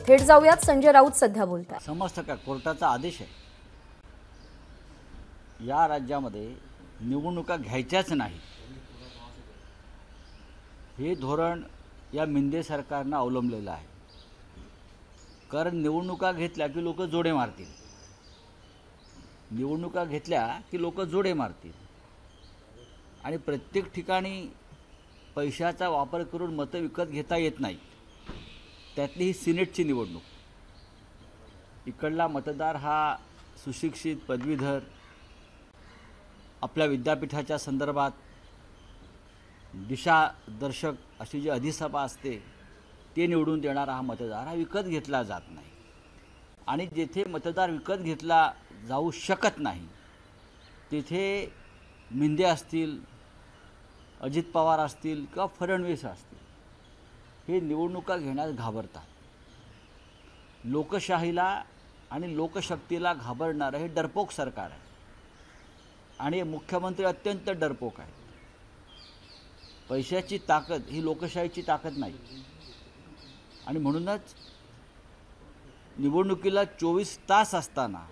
थेट जाऊयात, संजय राऊत सध्या बोलतात. समजतं का, कोर्टाचा आदेश आहे. या राज्यामध्ये निवडणुका घ्यायच्याच नाही हे धोरण या मिंदे सरकारनं अवलंबलेलं आहे. कारण निवडणुका घेतल्या की लोक जोडे मारतील, निवडणुका घेतल्या की लोक जोडे मारतील आणि प्रत्येक ठिकाणी पैशाचा वापर करून मतं विकत घेता येत नाही. त्यातली ही सिनेटची निवडणूक, इकडला मतदार हा सुशिक्षित पदवीधर, आपल्या विद्यापीठाच्या संदर्भात दिशादर्शक अशी जी अधिसभा असते ते निवडून देणारा हा मतदार हा विकत घेतला जात नाही. आणि जेथे मतदार विकत घेतला जाऊ शकत नाही तिथे मिंदे असतील, अजित पवार असतील किंवा फडणवीस असतील, हे निवडणुका घेण्यास घाबरतात. लोकशाहीला आणि लोकशक्तीला घाबरणारं हे डरपोक सरकार आहे आणि मुख्यमंत्री अत्यंत डरपोक आहेत. पैशाची ताकद ही लोकशाहीची ताकद नाही आणि म्हणूनच निवडणुकीला 24 तास असताना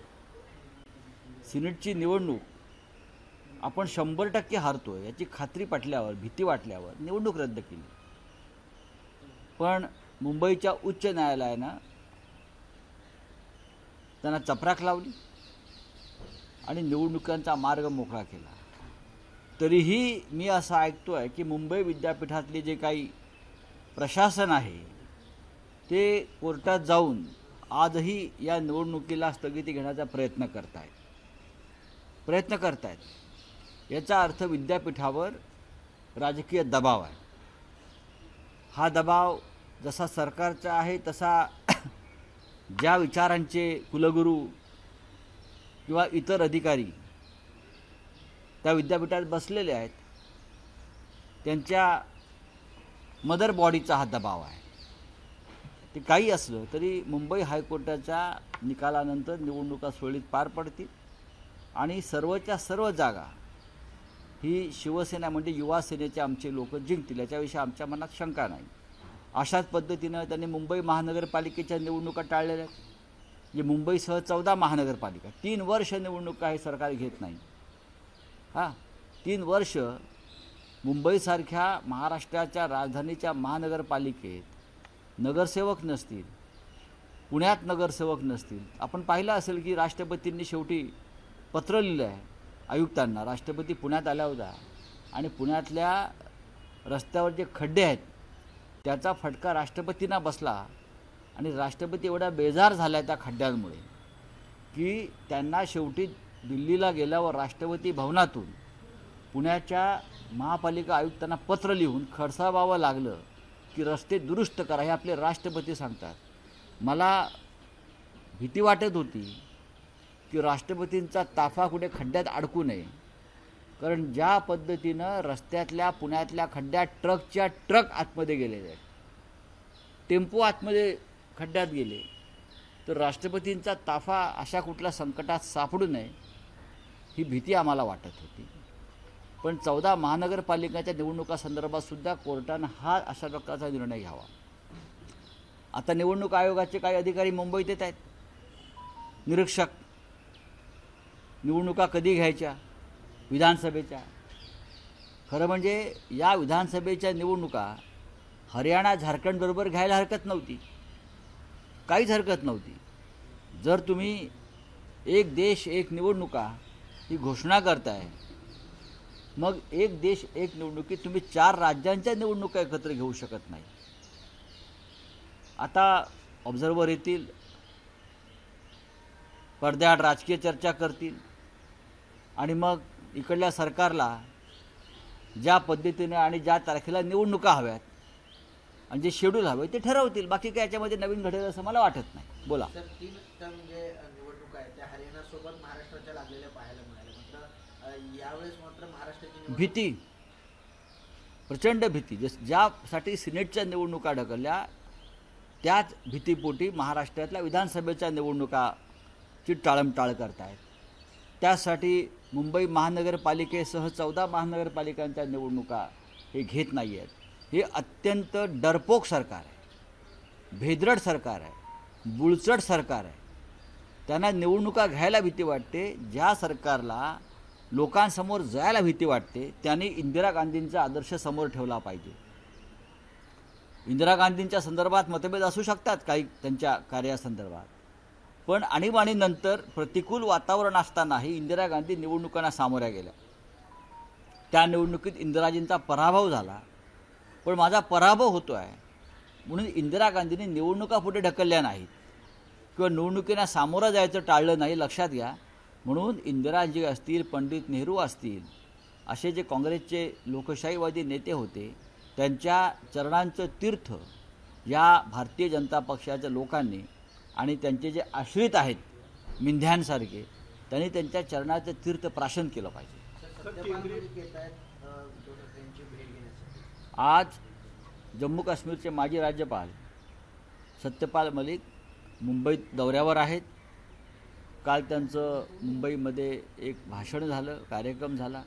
सिनेटची निवडणूक आपण 100% हारतोय याची खात्री पटल्यावर, भीती वाटल्यावर निवडणूक रद्द केली. पण मुंबईच्या उच्च न्यायालयानं त्यांना चपराक लावली आणि निवडणुकांचा मार्ग मोकळा केला. तरीही मी असं ऐकतोय की मुंबई विद्यापीठातले जे काही प्रशासन आहे ते कोर्टात जाऊन आजही या निवडणुकीला स्थगिती घेण्याचा प्रयत्न करतायत. याचा अर्थ विद्यापीठावर राजकीय दबाव आहे. हा दबाव जसा सरकारचा आहे तसा ज्या विचारांचे कुलगुरू किंवा इतर अधिकारी त्या विद्यापीठात बसलेले आहेत त्यांच्या मदर बॉडीचा हा दबाव आहे. ते काही असलं तरी मुंबई हायकोर्टाच्या निकालानंतर निवडणुका सुरळीत पार पडतील आणि सर्वच्या सर्व जागा ही शिवसेना म्हणजे युवा सेनेचे आमचे लोक जिंकतील याच्याविषयी आमच्या मनात शंका नाही. अशाच पद्धतीनं त्यांनी मुंबई महानगरपालिकेच्या निवडणुका टाळलेल्या आहेत. म्हणजे मुंबईसह 14 महानगरपालिका 3 वर्ष निवडणुका हे सरकार घेत नाही. 3 वर्ष मुंबईसारख्या महाराष्ट्राच्या राजधानीच्या महानगरपालिकेत नगरसेवक नसतील, पुण्यात नगरसेवक नसतील. आपण पाहिलं असेल की राष्ट्रपतींनी शेवटी पत्र लिहिलं आहे आयुक्तांना. राष्ट्रपती पुण्यात आल्या होत्या आणि पुण्यातल्या रस्त्यावर जे खड्डे आहेत त्याचा फटका राष्ट्रपतींना बसला आणि राष्ट्रपती एवढा बेजार झाला त्या खड्ड्यांमुळे की त्यांना शेवटी दिल्लीला गेल्यावर राष्ट्रपती भवनातून पुण्याच्या महापालिका आयुक्तांना पत्र लिहून खडसावावं लागलं की रस्ते दुरुस्त करा, हे आपले राष्ट्रपती सांगतात. मला भीती वाटत होती की राष्ट्रपतींचा ताफा कुठे खड्ड्यात अडकू नये, कारण ज्या पद्धतीनं रस्त्यातल्या पुण्यातल्या खड्ड्यात ट्रकच्या ट्रक आतमध्ये गेलेले आहेत, टेम्पो आतमध्ये खड्ड्यात गेले, तर राष्ट्रपतींचा ताफा अशा कुठल्या संकटात सापडू नये ही भीती आम्हाला वाटत होती. पण 14 महानगरपालिकांच्या निवडणुकासंदर्भात सुद्धा कोर्टानं हा अशा प्रकारचा निर्णय घ्यावा. आता निवडणूक आयोगाचे काही अधिकारी मुंबईत येत आहेत, निरीक्षक. निवडणुका कधी घ्यायच्या? विधानसभेच्या. खरं म्हणजे या विधानसभेच्या निवडणुका हरियाणा झारखंडबरोबर घ्यायला हरकत नव्हती, काहीच हरकत नव्हती. जर तुम्ही एक देश एक निवडणुका ही घोषणा करताय, मग एक देश एक निवडणुकीत तुम्ही 4 राज्यांच्या निवडणुका एकत्र घेऊ शकत नाही. आता ऑब्झर्व्हर येतील, पडद्याआड राजकीय चर्चा करतील आणि मग इकडल्या सरकारला ज्या पद्धतीने आणि ज्या तारखेला निवडणुका हव्यात आणि जे शेड्यूल हवे ते ठरवतील. बाकी काय याच्यामध्ये नवीन घडेल असं मला वाटत नाही. बोला. 3 टर्म जे निवडणुका आहेत त्या हरियाणा सोबत महाराष्ट्राच्या लागलेल्या पाहायला मिळाल्या. मात्र यावेळेस मात्र महाराष्ट्राची भीती, प्रचंड भीती. ज्यासाठी सिनेटच्या निवडणुका ढकलल्या त्याच भीतीपोटी महाराष्ट्रातल्या विधानसभेच्या निवडणुकाची टाळमटाळ करतायत. त्यासाठी मुंबई महानगरपालिकेसह 14 महानगरपालिकांच्या निवडणुका हे घेत नाही आहेत. हे अत्यंत डरपोक सरकार आहे, भेदरड सरकार आहे. बुळचट सरकार आहे. त्यांना निवडणुका घ्यायला भीती वाटते. ज्या सरकारला लोकांसमोर जायला भीती वाटते त्यांनी इंदिरा गांधींचा आदर्श समोर ठेवला पाहिजे. इंदिरा गांधींच्या संदर्भात मतभेद असू शकतात काही त्यांच्या कार्यासंदर्भात, पण आणीबाणीनंतर प्रतिकूल वातावरण असतानाही इंदिरा गांधी निवडणुकांना सामोऱ्या गेल्या. त्या निवडणुकीत इंदिराजींचा पराभव झाला, पण माझा पराभव होतो आहे म्हणून इंदिरा गांधींनी निवडणुका पुढे ढकलल्या नाहीत किंवा निवडणुकींना सामोरं जायचं टाळलं नाही, लक्षात घ्या. म्हणून इंदिराजी असतील, पंडित नेहरू असतील, असे जे काँग्रेसचे लोकशाहीवादी नेते होते त्यांच्या चरणांचं तीर्थ या भारतीय जनता पक्षाच्या लोकांनी आणि त्यांचे जे आश्रित आहेत मिंध्यांसारखे, त्यांनी त्यांच्या चरणाचं तीर्थ प्राशन केलं पाहिजे. आज जम्मू काश्मीरचे माजी राज्यपाल सत्यपाल मलिक मुंबईत दौऱ्यावर आहेत. काल त्यांचं मुंबईमध्ये एक भाषण झालं, कार्यक्रम झाला.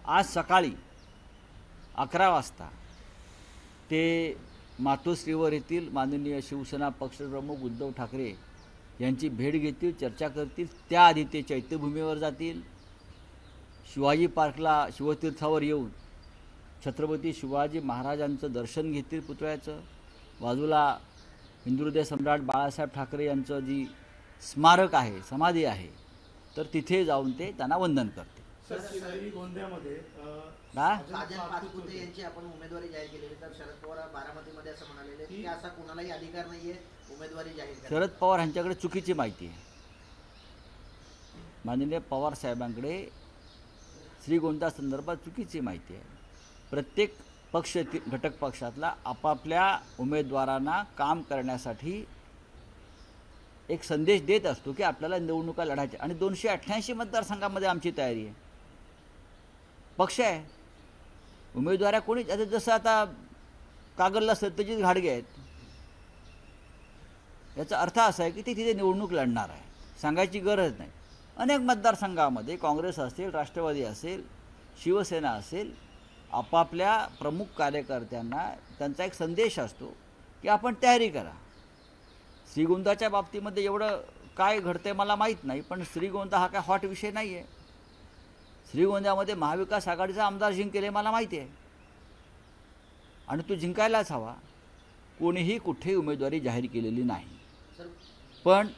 आज सकाळी 11 वाजता ते मातोश्रीवर येथील. माननीय शिवसेना पक्षप्रमुख उद्धव ठाकरे यांची भेट घेतील, चर्चा करतील. त्याआधी ते चैत्यभूमीवर जातील. शिवाजी पार्कला शिवतीर्थावर येऊन छत्रपती शिवाजी महाराजांचं दर्शन घेतील पुतळ्याचं. बाजूला हिंदुहृदय सम्राट बाळासाहेब ठाकरे यांचं जी स्मारक आहे, समाधी आहे, तर तिथे जाऊन ते त्यांना वंदन करते. साजन पाचपुते यांची आपण उमेदवारी जाहीर केलेली, तर शरद पवार बारामतीमध्ये असं म्हणालेले की असा कोणालाही अधिकार नाहीये उमेदवारी जाहीर करायची. शरद पवार यांच्याकडे चुकीची माहिती आहे. माननीय पवार साहेबांकडे श्रीगोंदा संदर्भात चुकीची माहिती आहे. प्रत्येक पक्ष, घटक पक्षातला आपापल्या उमेदवारांना काम करण्यासाठी एक संदेश देत असतो की आपल्याला निवडणुका लढायच्या. आणि 288 मतदारसंघामध्ये आमची तयारी आहे. पक्ष आहे, उमेदवार कोणी, आता जसं आता कागलला सत्यजित घाडगे आहेत, याचा अर्थ असा आहे की ते तिथे निवडणूक लढणार आहे, सांगायची गरज नाही. अनेक मतदारसंघामध्ये काँग्रेस असेल, राष्ट्रवादी असेल, शिवसेना असेल, आपापल्या प्रमुख कार्यकर्त्यांना त्यांचा एक संदेश असतो की आपण तयारी करा. श्रीगोंदाच्या बाबतीमध्ये एवढं काय घडते मला माहीत नाही, पण श्रीगोंदा हा काय हॉट विषय नाही आहे. श्रीगोंद्यामध्ये महाविकास आघाडीचा आमदार जिंकेले मला माहिती आहे, आणि तो जिंकायलाच हवा. कोणीही कुठेही उमेदवारी जाहीर केलेली नाही, पण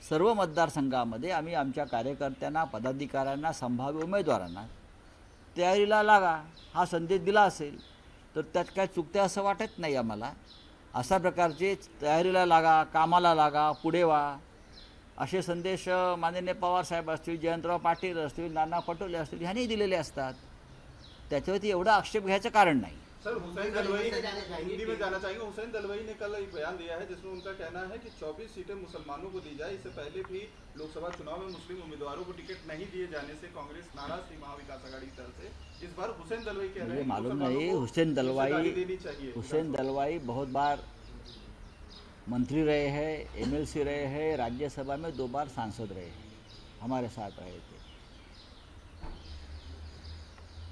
सर्व मतदारसंघामध्ये आम्ही आमच्या कार्यकर्त्यांना, पदाधिकाऱ्यांना, संभाव्य उमेदवारांना तयारीला लागा हा संदेश दिला असेल तर त्यात काय चुकते असं वाटत नाही आम्हाला. अशा प्रकारचे तयारीला लागा, कामाला लागा, पुढे व्हा असे संदेश माननीय पवारसाहेब असतील, जयंतराव पाटील असतील, नाना पटोले असतील, ह्यांनी दिलेले असतात. त्याच्यावरती एवढा आक्षेप घ्यायचं कारण नाही. सर, हुसैन दलवाई हिंदी में जाना चाहेंगे. हुसैन दलवाई ने कल एक बयान दिया है जिसमें उनका कहना है कि 24 सीटें मुसलमानों को दी जाए. इससे पहले भी लोकसभा चुनाव में मुस्लिम उम्मीदवारों को टिकट नहीं दिए जाने से कांग्रेस नाराज थी महाविकास आघाड़ी की तरफ से. इस बार हुसैन दलवाई कह रहे हैं मालूम नहीं. हुसैन दलवाई बहुत बार मंत्री रहे हैं, MLC रहे हैं, राज्यसभा में 2 बार सांसद रहे हैं, हमारे साथ रहे थे.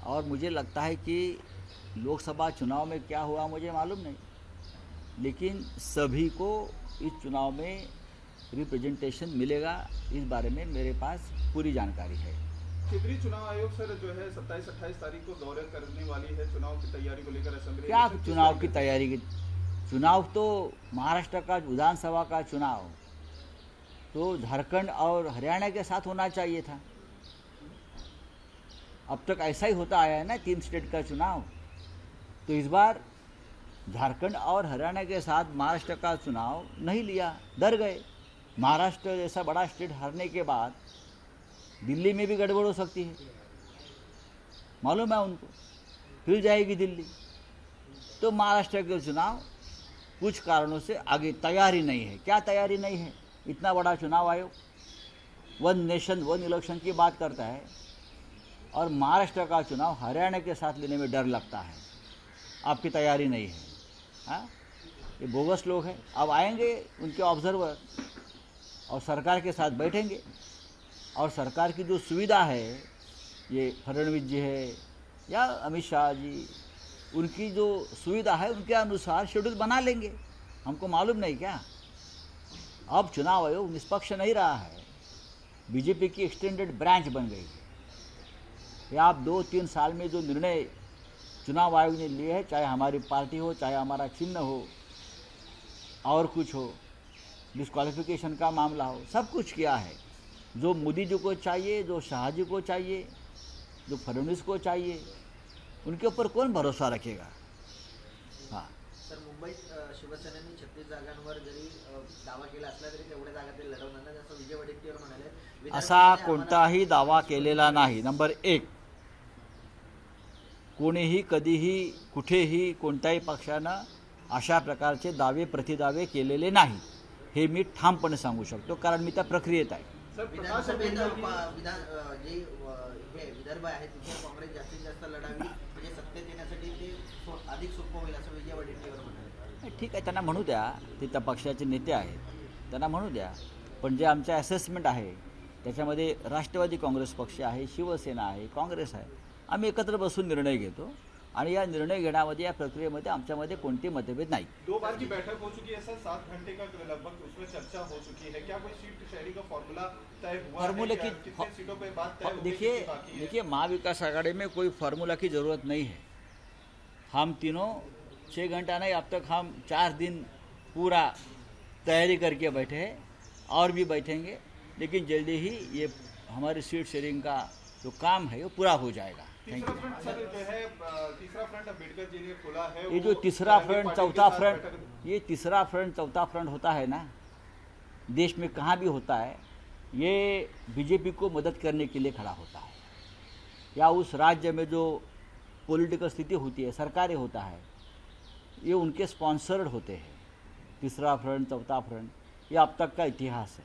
और मुझे लगता है कि लोकसभा चुनाव में क्या हुआ मुझे मालूम नहीं, लेकिन सभी को इस चुनाव में रिप्रेजेंटेशन मिलेगा, इस बारे में मेरे पास पूरी जानकारी है. केंद्रीय चुनाव आयोग सर जो है 27-28 तारीख को दौरे करने वाली है चुनाव की तैयारी को लेकर. असेंबली क्या चुनाव की तैयारी की? चुनाव तो महाराष्ट्र का विधानसभा का चुनाव तो झारखंड और हरियाणा के साथ होना चाहिए था. अब तक ऐसा ही होता आया है ना, 3 स्टेट का चुनाव. तो इस बार झारखंड और हरियाणा के साथ महाराष्ट्र का चुनाव नहीं लिया, डर गए. महाराष्ट्र जैसा बड़ा स्टेट हारने के बाद दिल्ली में भी गड़बड़ हो सकती है, मालूम है उनको, फिर जाएगी दिल्ली. तो महाराष्ट्र के चुनाव कुछ कारणों से आगे तैयारी नहीं है. क्या तैयारी नहीं है? इतना बड़ा चुनाव आयोग 1 नेशन 1 इलेक्शन की बात करता है, और महाराष्ट्र का चुनाव हरियाणा के साथ लेने में डर लगता है. आपकी तैयारी नहीं है. हाँ, ये बोगस लोग हैं. अब आएंगे उनके ऑब्जर्वर और सरकार के साथ बैठेंगे, और सरकार की जो सुविधा है, ये फडणवीस जी है या अमित शाह जी, उनकी जो सुविधा है उनके अनुसार शेड्यूल बना लेंगे. हमको मालूम नहीं क्या? अब चुनाव आयोग निष्पक्ष नहीं रहा है, बीजेपी की एक्सटेंडेड ब्रांच बन गई है। ये आप 2-3 साल में जो निर्णय चुनाव आयोग ने लिए हैं, चाहे हमारी पार्टी हो, चाहे हमारा चिन्ह हो, और कुछ हो, डिस्क्वालिफिकेशन का मामला हो, सब कुछ किया है। जो मोदी जी को चाहिए, जो शाह जी को चाहिए, जो फडणवीस को चाहिए, उनके ऊपर कौन भरोसा रखेगा? हाँ, सर, मुंबईत शिवसेनेने 36 जागांवर जरी दावा केला असला तरी तेवढ्या जागा ते लढवणार नाही, असं विजय वडेट्टीवार म्हणाले। असा कोणताही दावा केलेला नाही। नंबर 1, कोणीही कधीही कुठेही कोणत्याही पक्षानं अशा प्रकारचे दावे प्रतिदावे केलेले नाही, हे मी ठामपणे सांगू शकतो, कारण मी त्या प्रक्रियेत आहे। विधानसभेत विदर्भ आहे तिथे काँग्रेस जास्तीत जास्त लढावी, म्हणजे सत्तेत येण्यासाठी ते अधिक सोपं होईल असं विजय वडेट्टीवार म्हणाले। ठीक आहे, त्यांना म्हणू द्या, ते त्या पक्षाचे नेते आहेत, त्यांना म्हणू द्या। पण जे आमचं असेसमेंट आहे त्याच्यामध्ये राष्ट्रवादी काँग्रेस पक्ष आहे, शिवसेना आहे, काँग्रेस आहे, आम्ही एकत्र बसून निर्णय घेतो आणि या निर्णय घेण्यामध्ये, या प्रक्रियेमध्ये आमच्यामध्ये कोणते मतभेद नाही। 2 बार की बैठक हो चुकी है सर, 7 घंटे का लगभग उसमें चर्चा हो चुकी है। क्या कोई सीट शेयरिंग का फॉर्मूला तय हुआ फार्मूले है? की कितने सीटों पे बात तय होगी? देखिए महाविकास आघाड़ी में कोई फार्मूला की ज़रूरत नहीं है। हम तीनों 6 घंटा नहीं, अब तक हम 4 दिन पूरा तैयारी करके बैठे हैं और भी बैठेंगे, लेकिन जल्दी ही ये हमारी सीट शेयरिंग का जो काम है वो पूरा हो जाएगा। Thank you. तीसरा फ्रंट अम्बेडकर जी ने खोला है, ये जो तीसरा फ्रंट, चौथा फ्रंट, ये तीसरा फ्रंट, चौथा फ्रंट होता है ना, देश में कहाँ भी होता है, ये बीजेपी को मदद करने के लिए खड़ा होता है, या उस राज्य में जो पॉलिटिकल स्थिति होती है, सरकारें होता है, ये उनके स्पॉन्सर्ड होते हैं। तीसरा फ्रंट, चौथा फ्रंट, ये अब तक का इतिहास है।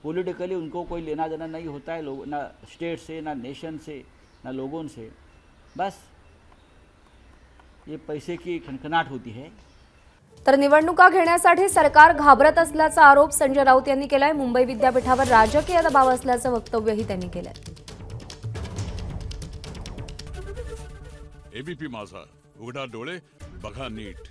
पॉलिटिकली उनको कोई लेना देना नहीं होता है, लोग ना स्टेट से, ना नेशन से, ना लोगों से, बस ये पैसे की खनखनाट होती है। तर निवडणुका घेण्यासाठी सरकार घाबरत असल्याचा आरोप संजय राऊत यांनी केलाय। मुंबई विद्यापीठावर राजकीय दबाव असल्याचं वक्तव्यही त्यांनी केलंय। एबीपी माझा, उघडा डोळे बघा नीट।